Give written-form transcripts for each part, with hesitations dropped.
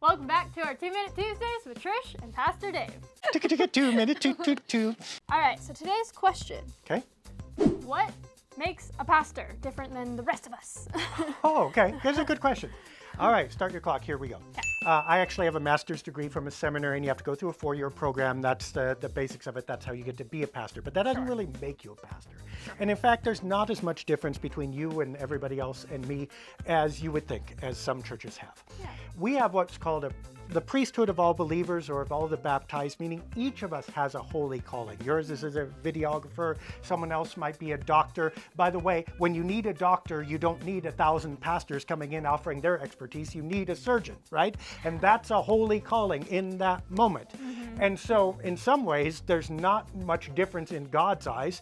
Welcome back to our 2-Minute Tuesdays with Trish and Pastor Dave. 2 minute, two. All right, so today's question. Okay. What makes a pastor different than the rest of us? Oh, okay. That's a good question. All right, start your clock. Here we go. I actually have a master's degree from a seminary, and you have to go through a 4-year program. That's the basics of it. That's how you get to be a pastor. But that doesn't really make you a pastor. And in fact, there's not as much difference between you and everybody else and me as you would think, as some churches have. Yeah. We have what's called the priesthood of all believers or of all the baptized, meaning each of us has a holy calling. Yours is as a videographer. Someone else might be a doctor. By the way, when you need a doctor, you don't need 1,000 pastors coming in offering their expertise. You need a surgeon, right? And that's a holy calling in that moment. And so in some ways, there's not much difference in God's eyes.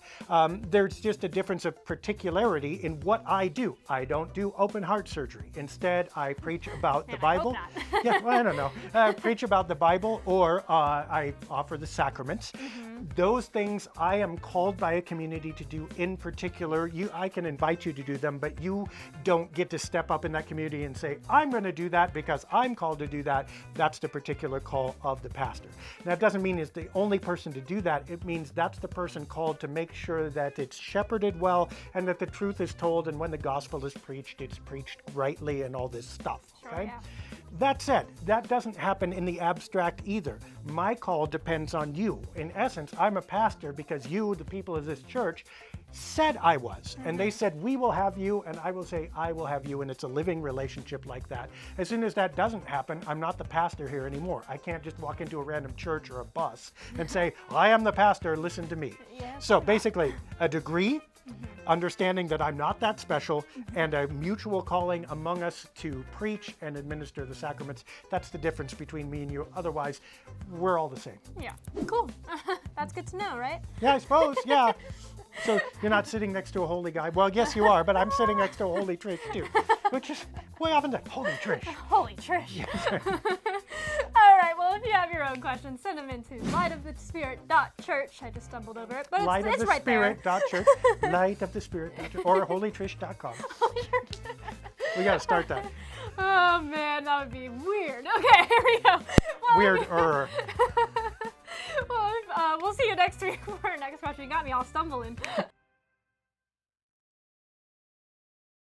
There's just a difference of particularity in what I do. I don't do open heart surgery. Instead, I preach about the Bible. Yeah, well, I don't know. Preach about the Bible, or I offer the sacraments. Those things I am called by a community to do in particular. I can invite you to do them, but you don't get to step up in that community and say, I'm going to do that because I'm called to do that. That's the particular call of the pastor. Now, it doesn't mean it's the only person to do that. It means that's the person called to make sure that it's shepherded well and that the truth is told, and when the gospel is preached, it's preached rightly and all this stuff. Sure, okay? yeah. That said, that doesn't happen in the abstract either. My call depends on you. In essence, I'm a pastor because you, the people of this church, said I was. And they said, we will have you, and I will say, I will have you, and it's a living relationship like that. As soon as that doesn't happen, I'm not the pastor here anymore. I can't just walk into a random church or a bus and say, I am the pastor, listen to me. Yeah, So basically, a degree, understanding that I'm not that special, and a mutual calling among us to preach and administer the sacraments. That's the difference between me and you. Otherwise, we're all the same. Yeah, cool. That's good to know, right? Yeah, I suppose, yeah. So you're not sitting next to a holy guy. Well, yes, you are, but I'm sitting next to a holy Trish, too. Which is way often the holy Trish. Holy Trish. All right, well, if you have your own questions, send them into lightofthespirit.church. I just stumbled over it, but it's right there. Lightofthespirit.church, lightofthespirit.church, or holytrish.com. We got to start that. Oh, man, that would be weird. Okay, here we go. Well, Weird-er. Well, we'll see you next week for our next question. You got me all stumbling.